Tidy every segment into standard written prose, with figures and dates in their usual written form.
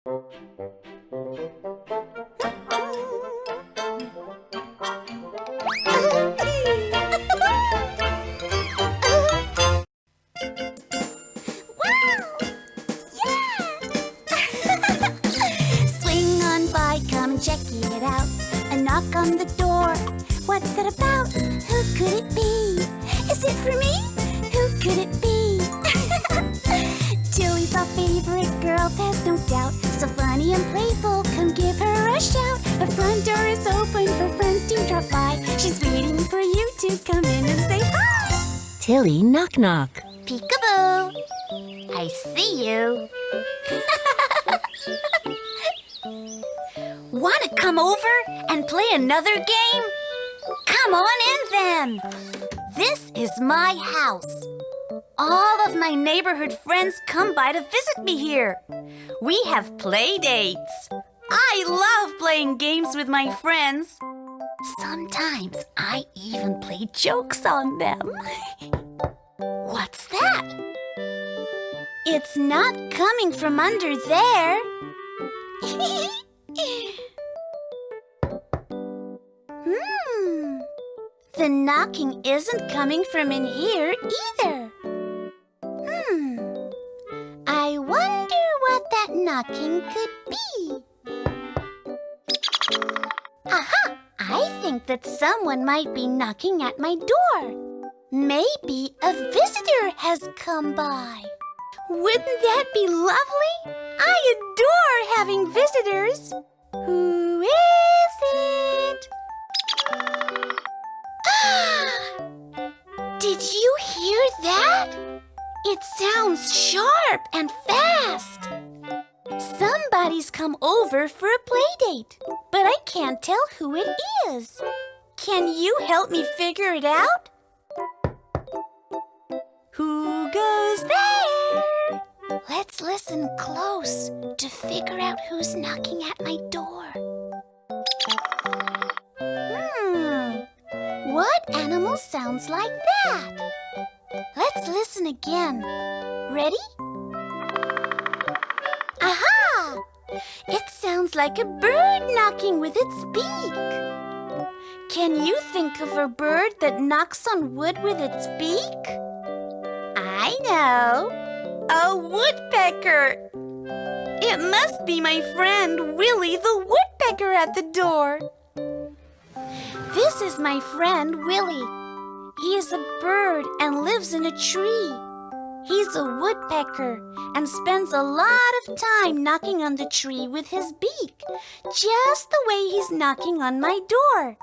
Swing on by, come and check it out. A knock on the door. What's that about? Who could it be? Is it for me? Who could it be? Tillie's our favorite girl, there's no doubt. So funny and playful, come give her a shout. Her front door is open for friends to drop by. She's waiting for you to come in and say hi. Tillie, knock knock. Peekaboo. I see you. Want to come over and play another game? Come on in then. This is my house. All of my neighborhood friends come by to visit me here. We have play dates. I love playing games with my friends. Sometimes I even play jokes on them. What's that? It's not coming from under there. The knocking isn't coming from in here either. I wonder what that knocking could be. Aha! I think that someone might be knocking at my door. Maybe a visitor has come by. Wouldn't that be lovely? I adore having visitors. Who is it? Did you hear that? It sounds sharp and fast. Somebody's come over for a play date, but I can't tell who it is. Can you help me figure it out? Who goes there? Let's listen close to figure out who's knocking at my door. What animal sounds like that? Let's listen again. Ready? Aha! It sounds like a bird knocking with its beak. Can you think of a bird that knocks on wood with its beak? I know. A woodpecker. It must be my friend Willie the woodpecker at the door. This is my friend Willie. He is a bird and lives in a tree. He's a woodpecker and spends a lot of time knocking on the tree with his beak, just the way he's knocking on my door.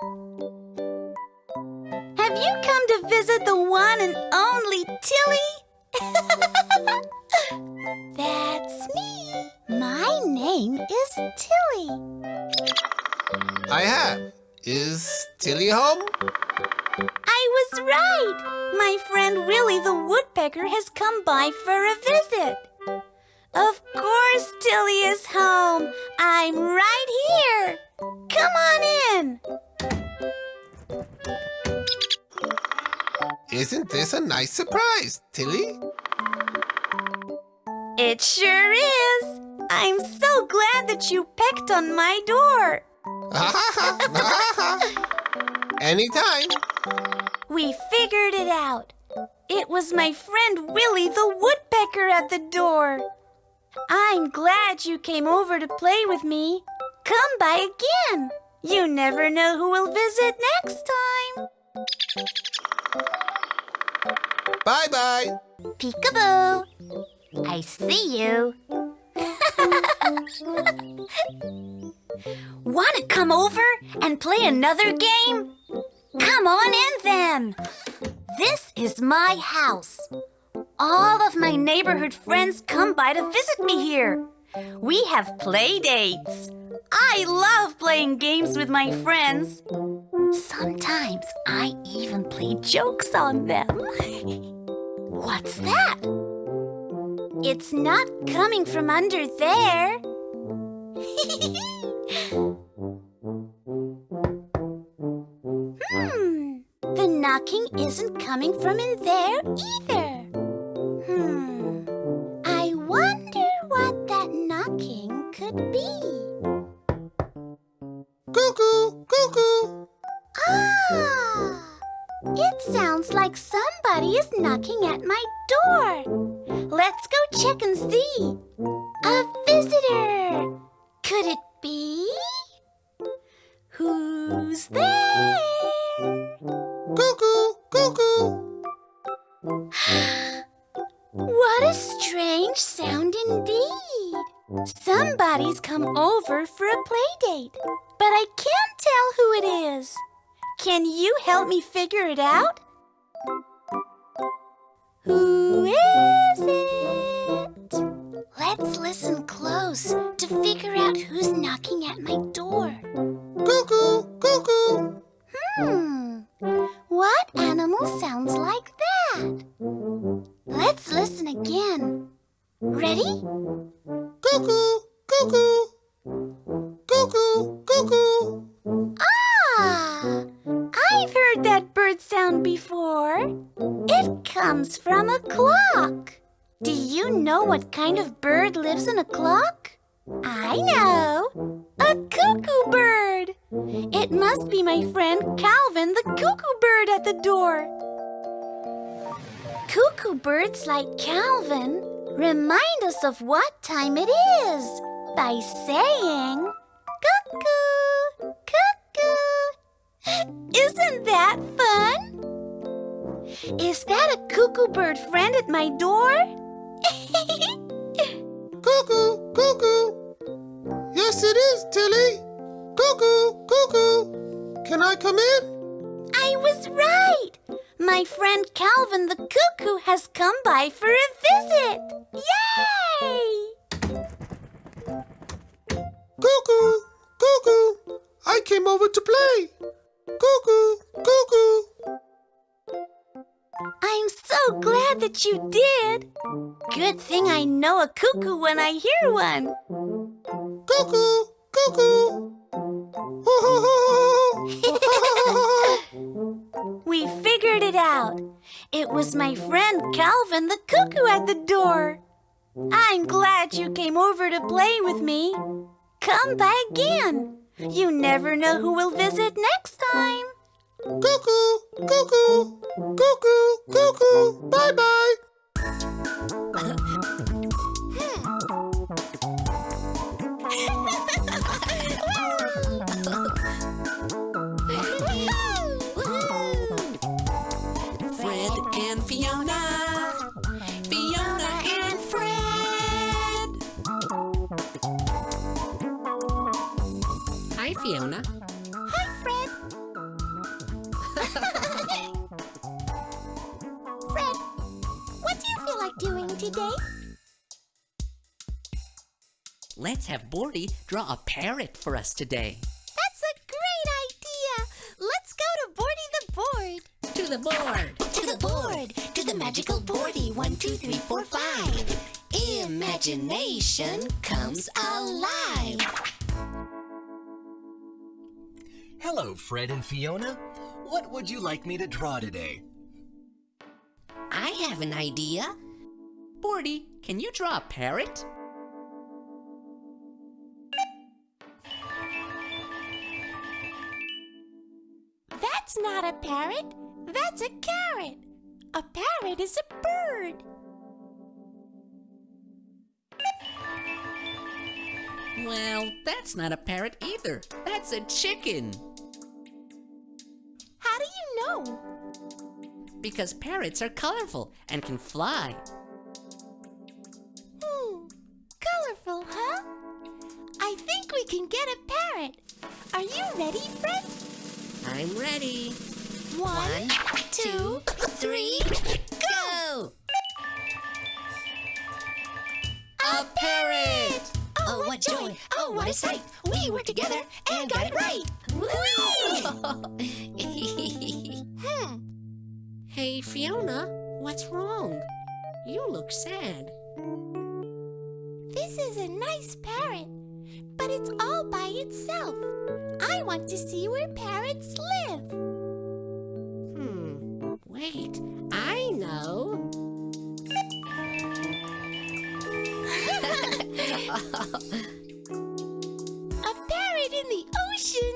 Have you come to visit the one and only Tillie? That's me. My name is Tillie. I have. Is Tillie home? I was right. My friend Willie the woodpecker has come by for a visit. Of course Tillie is home. I'm right here. Come on in. Isn't this a nice surprise, Tillie? It sure is. I'm so glad that you pecked on my door. Anytime. We figured it out. It was my friend Willie the woodpecker at the door. I'm glad you came over to play with me. Come by again. You never know who will visit next time. Bye-bye. Peekaboo. I see you. Want to come over and play another game? Come on in then. This is my house. All of my neighborhood friends come by to visit me here. We have play dates. I love playing games with my friends. Sometimes I even play jokes on them. What's that? It's not coming from under there. The knocking isn't coming from in there either. I wonder what that knocking could Somebody is knocking at my door. Let's go check and see. A visitor. Could it be? Who's there? Cuckoo, cuckoo. What a strange sound indeed. Somebody's come over for a play date, but I can't tell who it is. Can you help me figure it out? Who is it? Let's listen close to figure out who's knocking at my door. Cuckoo, cuckoo. What animal sounds like that? Let's listen again. Ready? Cuckoo, cuckoo. Cuckoo, cuckoo. Ah! I've heard that bird sound before. It comes from a clock. Do you know what kind of bird lives in a clock? I know. A cuckoo bird. It must be my friend Calvin the cuckoo bird at the door. Cuckoo birds like Calvin remind us of what time it is by saying, cuckoo, cuckoo. Isn't that fun? Is that a cuckoo bird friend at my door? Cuckoo, cuckoo. Yes, it is, Tillie. Cuckoo, cuckoo. Can I come in? I was right. My friend Calvin the cuckoo has come by for a visit. Yay! Cuckoo, cuckoo. I came over to play. Cuckoo, cuckoo. I'm so glad that you did. Good thing I know a cuckoo when I hear one. Cuckoo, cuckoo. We figured it out. It was my friend Calvin the cuckoo at the door. I'm glad you came over to play with me. Come by again. You never know who will visit next time. Cuckoo, cuckoo. Cuckoo, cuckoo. Bye-bye. Fred and Fiona. Fiona and Fred. Hi, Fiona. Hi, Fred. Fred, what do you feel like doing today? Let's have Bordy draw a parrot for us today. That's a great idea. Let's go to Bordy the board. To the board. To the board, to the magical boardy. 1, 2, 3, 4, 5. Imagination comes alive. Hello, Fred and Fiona. What would you like me to draw today? I have an idea. Bordy, can you draw a parrot? That's not a parrot. That's a carrot. A parrot is a bird. Well, that's not a parrot either. That's a chicken. How do you know? Because parrots are colorful and can fly. Colorful, huh? I think we can get a parrot. Are you ready, Fred? I'm ready. 1, 2, 3, go! A parrot! Oh, what joy! Oh, what a sight! We were together and got it right! Hey, Fiona, what's wrong? You look sad. This is a nice parrot, but it's all by itself. I want to see where parrots live. Wait, I know. A parrot in the ocean?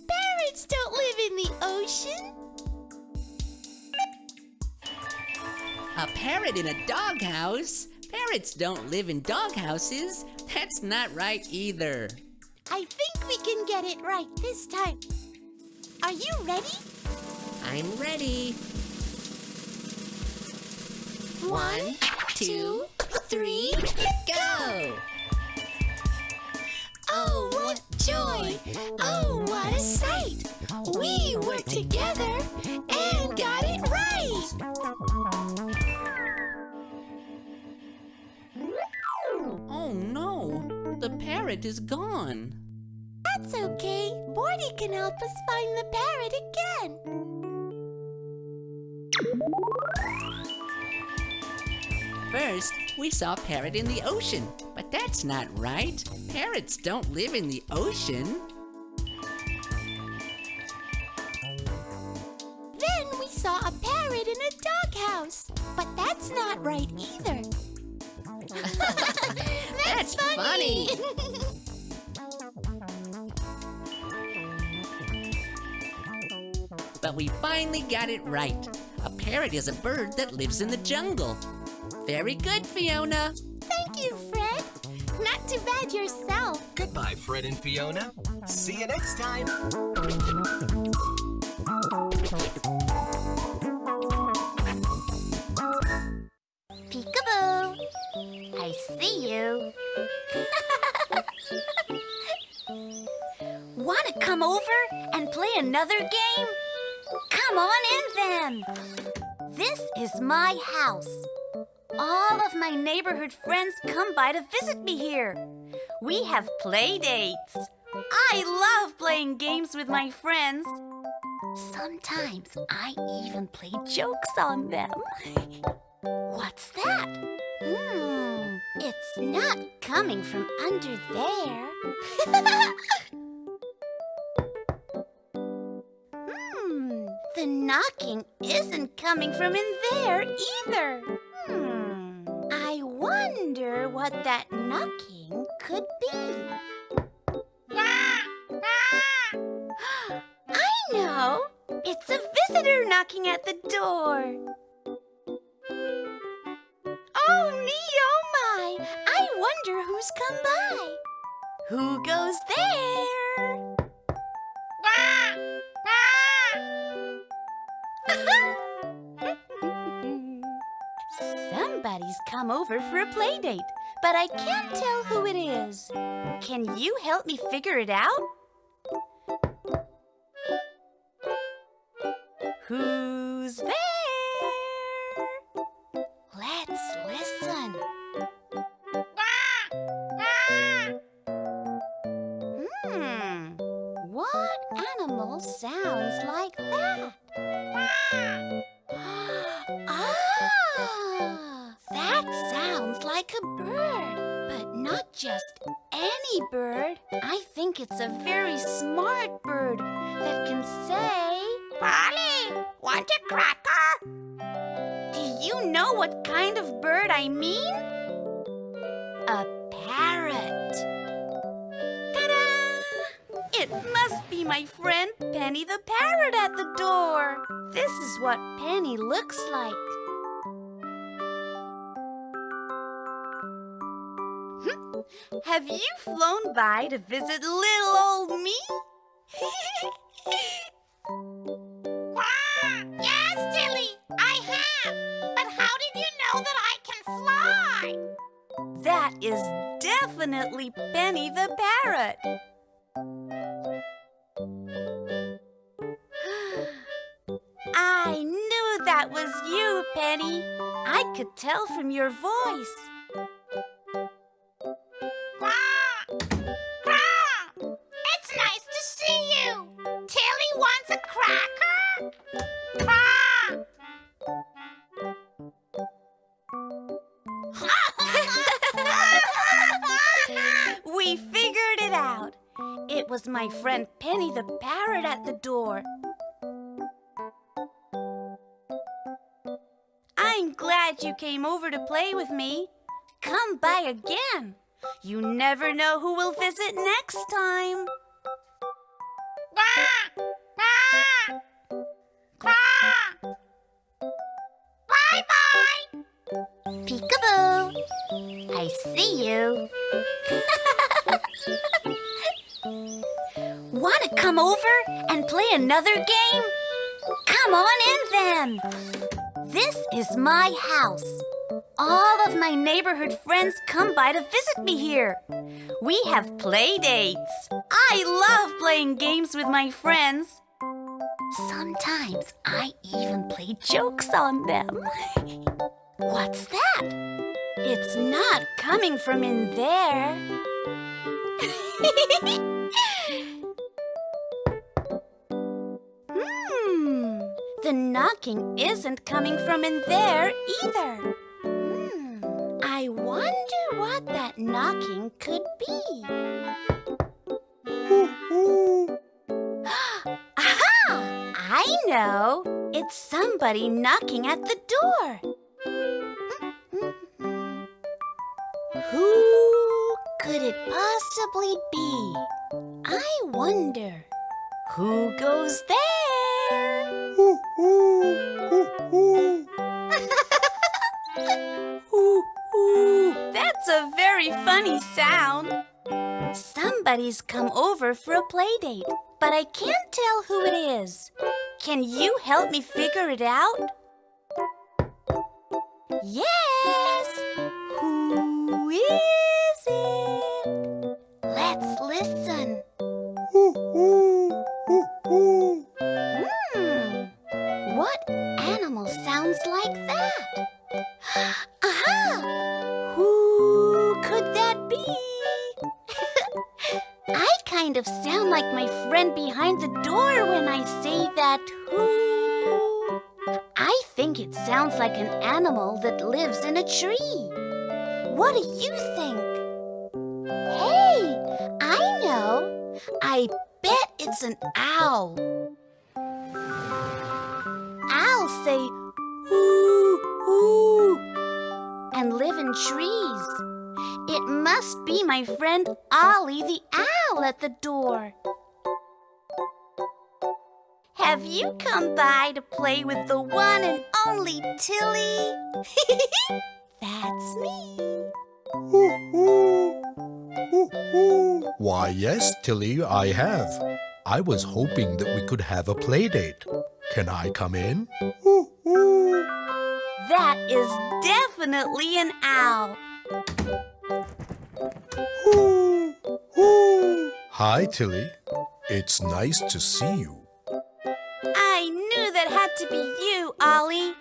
Parrots don't live in the ocean. A parrot in a doghouse? Parrots don't live in doghouses. That's not right either. I think we can get it right this time. Are you ready? I'm ready. 1, 2, 3, go! Oh, what joy! Oh, what a sight! We worked together and got it right! Oh no, the parrot is gone. That's okay. Bordy can help us find the parrot again. First, we saw a parrot in the ocean, but that's not right. Parrots don't live in the ocean. Then we saw a parrot in a doghouse, but that's not right either. That's funny. But we finally got it right. A parrot is a bird that lives in the jungle. Very good, Fiona. Thank you, Fred. Not too bad yourself. Goodbye, Fred and Fiona. See you next time. Peekaboo. I see you. Want to come over and play another game? Come on in then. This is my house. All of my neighborhood friends come by to visit me here. We have play dates. I love playing games with my friends. Sometimes I even play jokes on them. What's that? It's not coming from under there. The knocking isn't coming from in there either. I wonder what that knocking could be. I know! It's a visitor knocking at the door. Oh, me, oh my! I wonder who's come by. Who goes there? Somebody's come over for a play date, but I can't tell who it is. Can you help me figure it out? Who's there? Let's listen. What animal sounds like that? That sounds like a bird, but not just any bird. I think it's a very smart bird that can say, "Polly, want a cracker?" Do you know what kind of bird I mean? A parrot. Ta-da! It must be my friend Penny the parrot at the door. This is what Penny looks like. Have you flown by to visit little old me? Yes, Tillie, I have. But how did you know that I can fly? That is definitely Penny the parrot. I knew that was you, Penny. I could tell from your voice. It's nice to see you. Tillie wants a cracker? We figured it out. It was my friend Penny the parrot at the door. I'm glad you came over to play with me. Come by again. You never know who will visit next time. Bye-bye. see you. Want to come over and play another game? Come on in then. This is my house. All of my neighborhood friends come by to visit me here. We have play dates. I love playing games with my friends. Sometimes I even play jokes on them. What's that? It's not coming from in there. The knocking isn't coming from in there either. I wonder what that knocking could be. Aha! I know. It's somebody knocking at the door. Who could it possibly be? I wonder. Who goes there? That's a very funny sound. Somebody's come over for a play date, but I can't tell who it is. Can you help me figure it out? Yes! Who is it? Let's listen. What animal sounds like that? Aha! Who could that be? I kind of sound like my friend behind the door when I say that who. I think it sounds like an animal that lives in a tree. What do you think? Hey, I know. I bet it's an owl. Owls say ooh, ooh, and live in trees. It must be my friend Ollie the owl at the door. Have you come by to play with the one and only Tillie? That's me. Why, yes, Tillie, I have. I was hoping that we could have a play date. Can I come in? That is definitely an owl. Hi, Tillie. It's nice to see you. I knew that had to be you, Ollie.